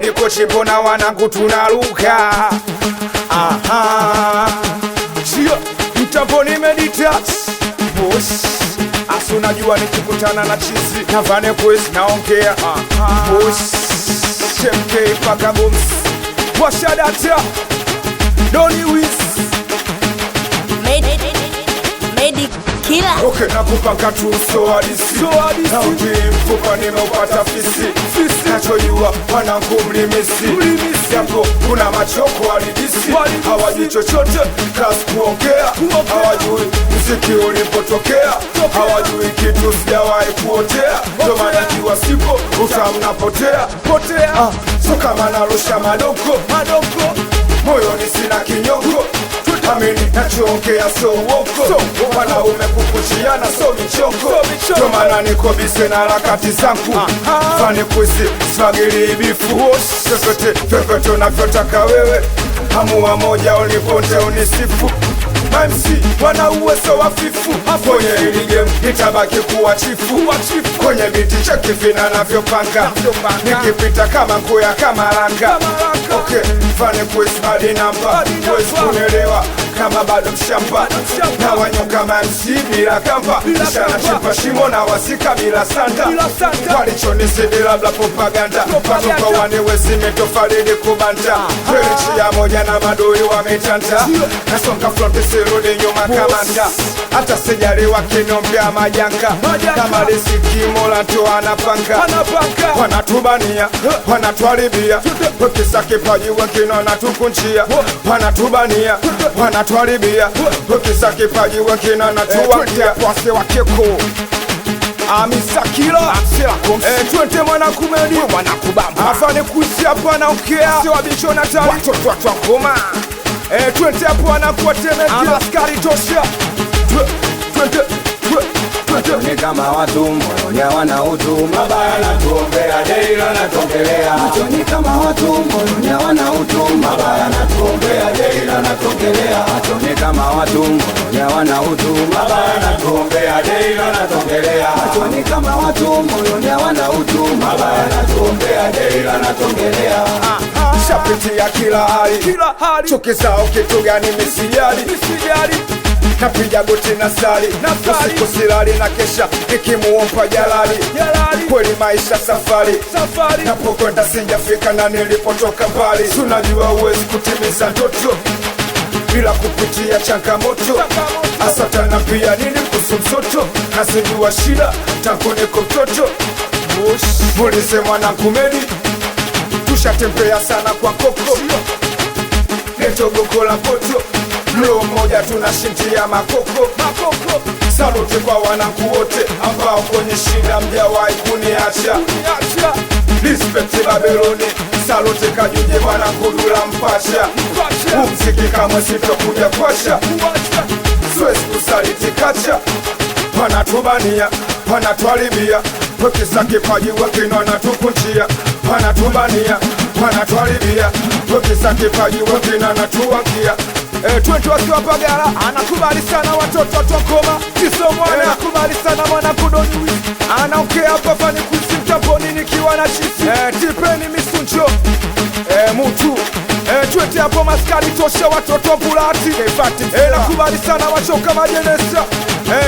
niko chimbo na wanangu tunaruka. Aha, sio mtambo nimeditat boss. Asu najua nikikutana na chizi na Vane Quest naongea. Boss Chemke paka bombs washa data Doni Wiz Made killer. okay, nakupanga tu so hadisi na ujui mfupa nimeupata fisi nachoyua wanangu mlimisi yako kuna machoko walidisi hawajui chochote kasi kuongea hawajui mziki ulipotokea hawajui kitu sijawahi kuotea ndo maana kiwa sipo utamnapotea so kama narusha madoko moyoni sina kinyongo amini nachoongea so uongo wanaume kukushiana so michongo ndo maana niko bise na harakati zangu Vane Quest swagili ibifu vyovyote unavyotaka wewe hamua moja uniponte unisifu MC wana uwezo wafifu kwenye hili game nitabaki kuwa chifu kwenye biti cheki vina navyopanga nikipita kama nkuya kama ranga okay, Vane Quest hadi namba wezi kunelewa kama bado mshamba na wanyo kama MC bila kamba ishana chimpa shimo na wasika bila sanda walichonisi labda propaganda patoka waniwezi metofaridi kubanta kwelichi ya moja na madoi wametanta nasonga front sirudi nyuma kamanda hata sijali wakiniombea majanga kama risiki mola to anapanga wanatubania wanatuharibia wekisa kipaji wengine wanatukunjia wanatubania wanatuharibia wekisa kipaji wengine wanatuwakia wase wakeko Amisakila twende mwana kumedi Vane Quest hapa naongea sewa bicho na tali watoto wa ngoma twende hapo anakuwa temeki askari tosha Ni kama watu moyoni hawana utu, mabaya natuombea, daily anatuongelea. Ni kama watu moyoni hawana utu, mabaya natuombea, daily anatuongelea. Ni kama watu moyoni hawana utu, mabaya natuombea, daily anatuongelea. Ni kama watu moyoni hawana utu, mabaya natuombea, daily anatuongelea. shapitia kila hali chuki zao kitu gani misijali napiga goti na sali usiku silali na kesha nikimuompa jalali kweli maisha safari napokwenda sinjafika na nilipotoka mbali tunajua uwezi kutimiza ndoto bila kupitia changamoto asatana pia nini kuhusu msoto nasijua shida tangu niko mtoto mulize mwanangu medi tushatembea sana kwa koko netogoko la poto mlo mmoja tunashintia makoko saluti kwa wanangu wote ambao kwenye shida mjawahi kuniacha respect Babeloni saluti Kajuje mwanangu Dula Mpasha muziki kamwe sitokuja kwasha siwezi kusaliti kacha wanatubania wanatuharibia wekisa kipaji wengine wanatukunjia wanatubania wanatuharibia wekisa kipaji wengine wanatuwakia twende wakiwa Pagala anakubali sana watoto watokoma kiso mwana anakubali sana mwana Doni Wiz anaongea hapa Vane Quest mtaponi nikiwa na chisi tipeni misunjo mutu twende hapo maskari tosha watoto bulati nakubali sana wachoka majenesa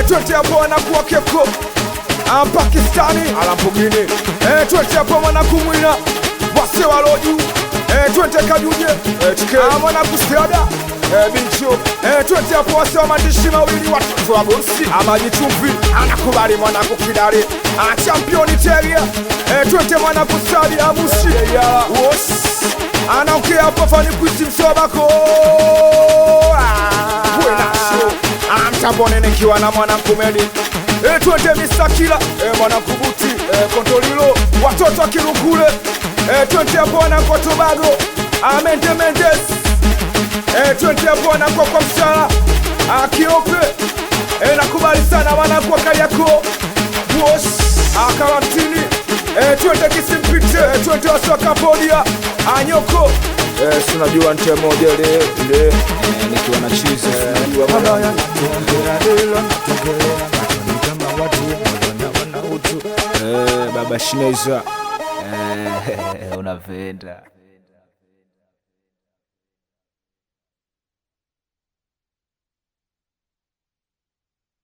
twende hapo wanakuwa keko Pakistani alampugini twende hapo mwana kumwina wase waloju twende Kajuje mwana kusiada bincho twende hapo wase wa madishi mawili watoto wa bosi amaji chumvi anakubali mwana kukidari championi teria twende mwana kusali amushi anaongea hapo Vane Quest msobako mtambone nikiwa na mwana kumedi twende misakila mwana kubuti kontolilo watoto wa Kirukule twende hapo wanakwa Tobago Amente Mendes twende hapo wanakwa kwa mshala Kiope nakubali sana wanakwa Kariako Karantini twende Kisimpite twende wasiwa Cambodia Anyoko sinajua nte moja le nikiwa na chizi sinajua mabaya kama watu wana utu baba Shineza Unapenda.